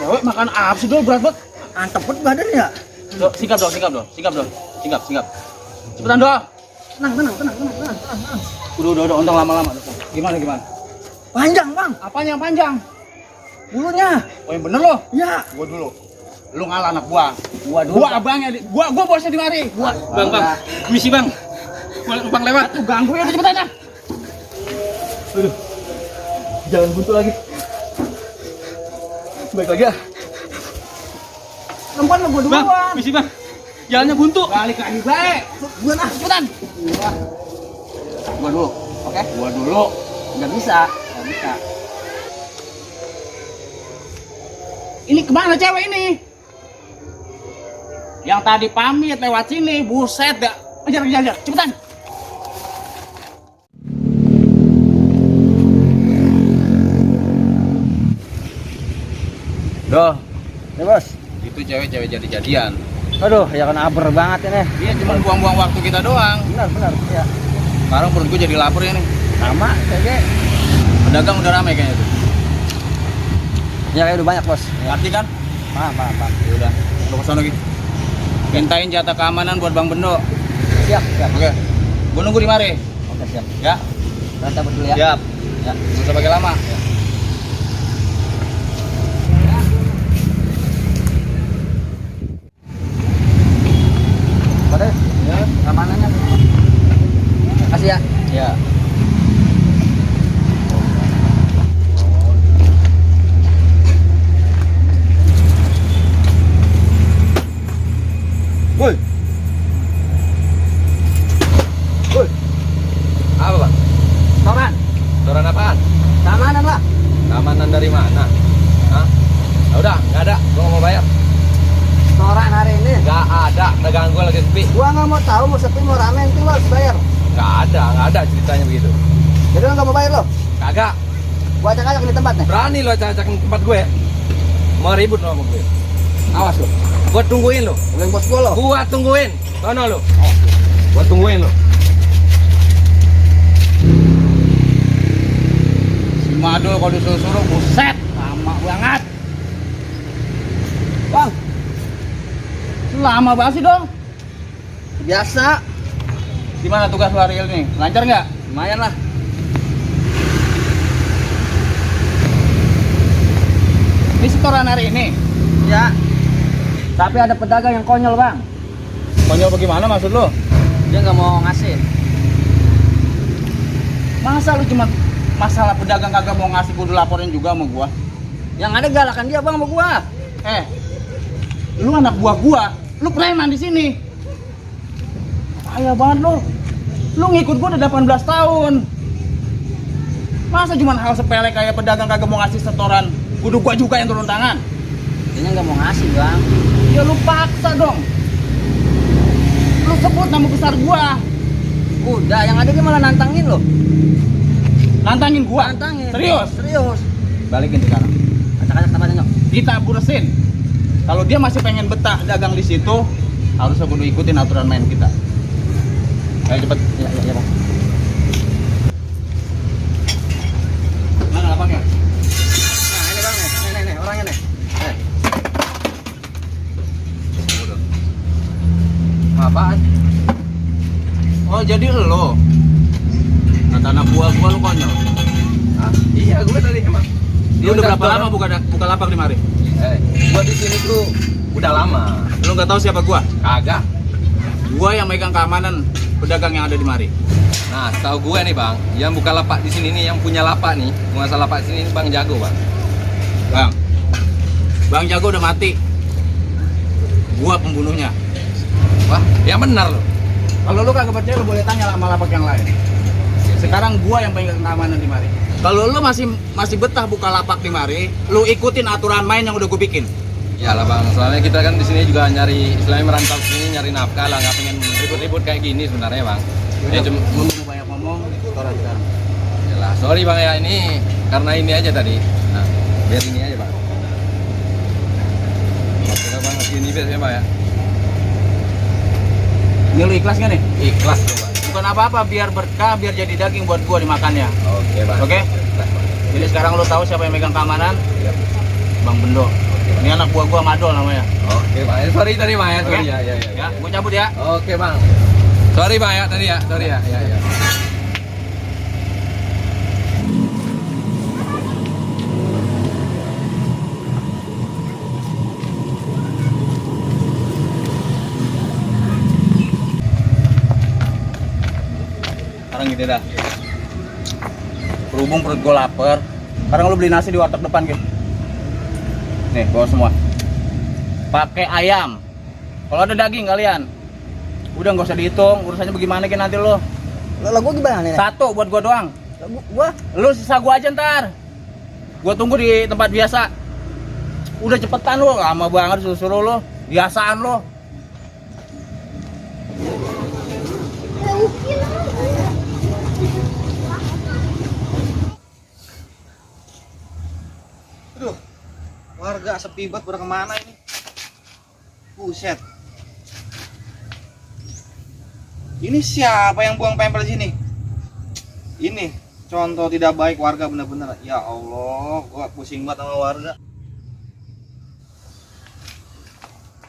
Cewek makan apa sih, Dol? Berat banget. Antep banget badan ya. Dol, sikap, Dol. Sikap. Cepetan, Dol. Tenang. Udah, untung lama-lama. Gimana? Panjang, Bang. Apanya yang panjang? Bulunya. Oh, yang bener lo? Ya. Gua dulu. Lu ngalah anak gua. Gua dulu. Gua abangnya, gua bosnya di mari. Bang, misi bang. Boleh numpang lewat. Tuh ganggu ya, udah cepetan ya. Aduh, jangan buntu lagi. Baik lagi ya. Lempar lo gua duluan. Bang, misi bang. Jalannya buntu. Balik lagi baik. Gua nah. Cepetan. Gua dulu. Oke? Gua dulu. Enggak bisa. Ini kemana cewek ini? Yang tadi pamit lewat sini, buset dah. Kejar, cepetan. Doh, Ya, Bos. Itu cewek jadi-jadian. Aduh, ya kan aber banget ini. Dia cuma buang-buang waktu kita doang. Benar. Ya. Sekarang perut gue jadi lapar ya nih. Sama kayak Pedagang udah ramai kayaknya tuh. ya kayak udah banyak, Bos. Ngerti kan? Paham. Ya udah, lu kesana lagi. Mintain jatah keamanan buat Bang Bendo. Siap. Oke. Gua nunggu di mari. Oke, siap. Ya. Kita cabut dulu ya. Siap. Ya. Nggak usah pakai lama. Pada ya, keamanannya. Makasih ya. Ya. woi. Apa bang? Kawan, Setoran apaan? keamanan lah. Keamanan dari mana? Hah? Ya udah, nggak ada. Gua nggak mau bayar. Setoran hari ini. Nggak ada. Dagangan gua lagi sepi. Gua nggak mau tahu mau sepi mau rame nanti lo harus bayar. Nggak ada ceritanya begitu. Jadi lo nggak mau bayar lo? Kagak. Gua ajak di tempat nih. Berani lo acak-acakin tempat gue ya? Mau ribut lo sama gue? Awas lo. Gua tungguin lo. Belum bos gua lo. Gua tungguin. Sono lo. Gua tungguin lo. Si Madul kalau disuruh buset, lama banget. Bang, Lama banget sih, Dong. biasa. Gimana tugas lu hari ini? Lancar nggak? Lumayan lah. Ini setoran hari ini. Ya. Tapi ada pedagang yang konyol, Bang. Konyol bagaimana maksud lu? Dia nggak mau ngasih. Masa lu cuma masalah pedagang kagak mau ngasih kudu laporin juga sama gua? Yang ada galakan dia, Bang, sama gua. Lu anak buah gua, lu preman di sini. Bahaya banget lu. Lu ngikut gua udah 18 tahun. Masa cuma hal sepele kayak pedagang kagak mau ngasih setoran, kudu gua juga yang turun tangan? Dia nggak mau ngasih, Bang. Ya lu paksa dong. Lu sebut nama besar gua. Udah, yang ada dia malah nantangin lo. Nantangin gua? Nantangin. Serius? Balikin sekarang. Acak-acak tempatnya, Nyok. Kita buresin. Kalau dia masih pengen betah dagang di situ, harus kudu ikutin aturan main kita. Ayo cepet. Ya, Bang. Mana lapangnya? Nah, ini, Bang, nih, orangnya nih. Apaan? Oh jadi lo? Kata anak buah gua lu konyol. Hah? Iya, gue tadi emang. Dia udah berapa lama buka lapak di mari? Gua di sini tuh udah lama. Lu nggak tahu siapa gua? Kagak. Gua yang megang keamanan pedagang yang ada di mari. Nah, tahu gue nih bang, yang buka lapak di sini nih, yang punya lapak nih, penguasa lapak di sini Bang Jago bang. Bang Jago udah mati. Gua pembunuhnya. Wah, yang benar loh. Kalau lu kagak percaya lu boleh tanya sama lapak yang lain. Sekarang gua yang pegang keamanan di mari. Kalau lu masih betah buka lapak di mari, lu ikutin aturan main yang udah gua bikin. Ya lah bang, soalnya kita kan di sini juga nyari, istilahnya merantau ke sini nyari nafkah lah, nggak pengen ribut-ribut kayak gini sebenarnya bang. Ya cuma Lu banyak ngomong, setoran sekarang. Yalah, sorry bang ya, ini karena ini aja tadi. Nah, biar ini aja bang. Kita bang ini biasanya bang ya. Ini lu ikhlas gak nih? Ikhlas tuh bang. Bukan apa-apa, biar berkah, biar jadi daging buat gua dimakannya. Oke bang. Oke? Ikhlas, Bang. Jadi sekarang lu tahu siapa yang megang keamanan? Iya. Bang Bendo. Ini anak buah gua Madol namanya. Oke Pak, sorry tadi Pak ya, sorry Oke. ya. Ya, gua cabut ya. Oke Bang. Sorry Pak ya tadi ya, sorry ya. Ya. Sekarang gitu dah. Berhubung perut gue lapar, sekarang lu beli nasi di warteg depan gitu. Nih, bawa semua. Pakai ayam. Kalau ada daging kalian, udah nggak usah dihitung. Urusannya bagaimana kan nanti lo. Lah gua gimana nih? Satu buat gue doang. Lah gua Lu sisa gue aja ntar. Gue tunggu di tempat biasa. Udah cepetan lo, lama banget suruh lo. Biasaan lo. Aduh, warga sepi banget, pada kemana ini? Buset. Ini siapa yang buang pempel di sini? Ini contoh tidak baik warga bener-bener. Ya Allah, gua pusing banget sama warga.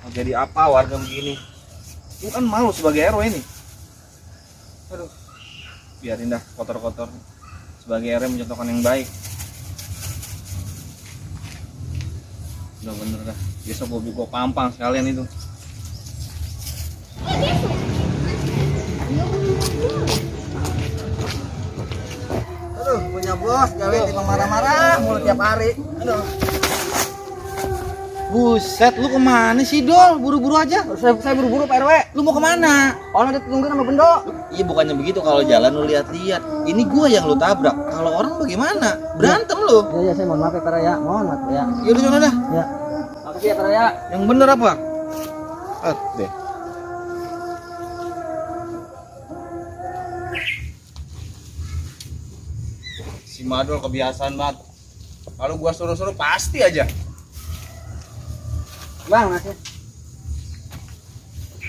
Mau jadi apa warga begini? Gua kan malu sebagai RW ini. Aduh, biarin dah kotor-kotor. Sebagai RW mencontohkan yang baik. Udah bener dah, besok gue pampang sekalian itu. aduh punya bos, gawe tipe marah-marah mulu tiap hari. Aduh. Buset, lu kemana sih Dol? Buru-buru aja. Saya buru-buru Pak RW. Lu mau kemana? Orang udah tungguin sama Bendo. Iya bukannya begitu, kalau jalan lu lihat-lihat. Ini gua yang lu tabrak. Kalau orang bagaimana? Berantem lu. Iya, saya mohon maaf ya Pak RW ya. Mohon maaf ya. Yaudah sana dah. Ya. Makasih ya Pak RW ya. Yang bener apa? Deh. Si Madol kebiasaan banget. Kalau gua suruh-suruh pasti aja. Bang, nasi.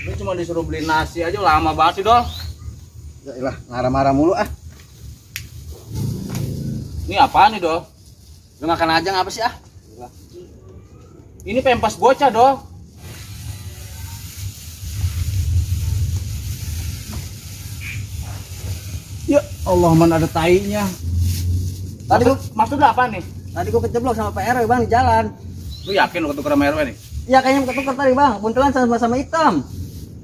Lu cuma disuruh beli nasi aja lama banget sih, Dol. Yaelah, marah-marah mulu ah. Ini apaan nih, Dol? Lu makan aja ngapa sih ah? Ini pempas bocah, Dol. Ya Allah, mana ada tainya. Tadi Maksudnya apa nih? Tadi gua keceblok sama Pak RW Bang di jalan. Lu yakin lu ketukar sama RW nih? Iya kayaknya ketukar tadi Bang, buntelan sama hitam.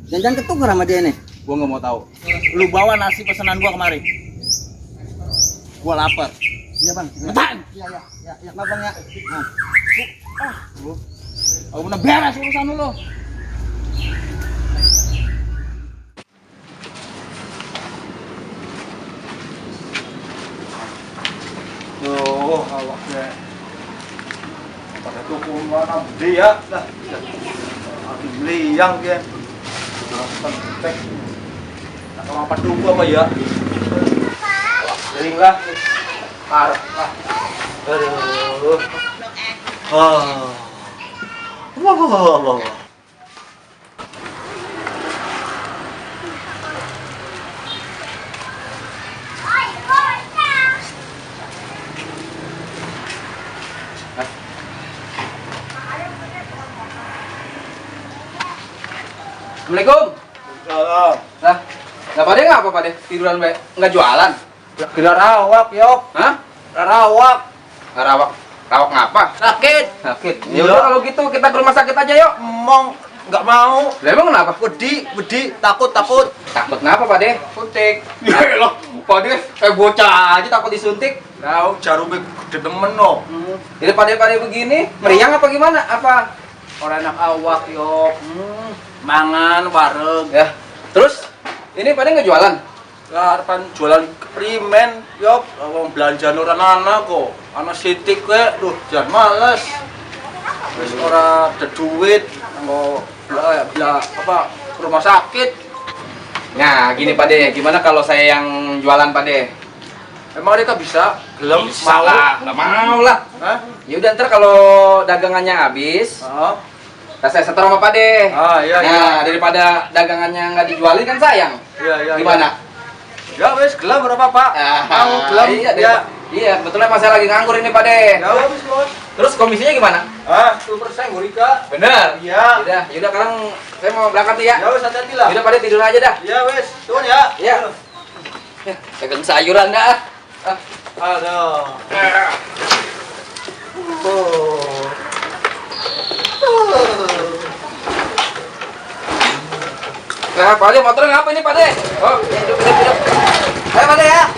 Jangan ketukar sama dia nih. Gua nggak mau tahu. Lu bawa nasi pesanan gua kemari. Gua lapar. Iya Bang. Cepetan. Iya, maaf Bang ya. Nah. Oh, bener beres urusan lu. Tuh, awaknya. Pada tukung mana dia dah. Lagi beli yang dia. Sudah pentek. Tak mau apa dulu apa ya? Sering lah. Parah lah. Aduh. Wah. Assalamualaikum. Salam. Lah, nggak pada nggak apa pada tiduran baik, nggak jualan? Kira rawak, yok. Hah? Rawak. Nggak rawak, rawak ngapa? Sakit. Sakit. Iya. Ya udah kalau gitu kita ke rumah sakit aja yuk. Emang nggak mau. Lah emang kenapa? Wedi, takut. Takut kenapa Pak De? Suntik. Ya loh, Pak De, bocah aja takut disuntik. Tahu jarumnya gede demen no. Jadi Pak De begini, meriang apa gimana? Apa? Orang anak awak, yok. Mangan bareng. Ya. Terus ini Pak De nggak jualan? Harapan jualan primen, yok. Wong belanja orang anak kok. Anak sitik ke, duh, jangan males. Wis ora ada duit, nggo bela apa rumah sakit. Nah, gini Pak De, gimana kalau saya yang jualan Pak De? Emang mereka bisa? Gelem Bisa lah, nggak mau lah. Hah? Ya udah ntar kalau dagangannya habis, Oh. saya setor sama Pak De. Iya. Nah, daripada dagangannya nggak dijualin kan sayang. Iya. Gimana? Ya wis gelem berapa, Pak? Ah, Mau gelem iya, ya. Iya, kebetulan Mas saya lagi nganggur ini, Pak De. Ya habis, Bos. Terus komisinya gimana? Ah, 10% Gurika. Bener. Iya. Yaudah sekarang saya mau berangkat nih ya. Ya wes hati-hati lah. Yaudah Pak De tidur aja dah. Ya wes, turun ya. Iya. Dagang sayuran dah. Aduh. Nah, Pak De motornya ngapa ini Pak De? Oh, hidup. Ayo Pak De ya.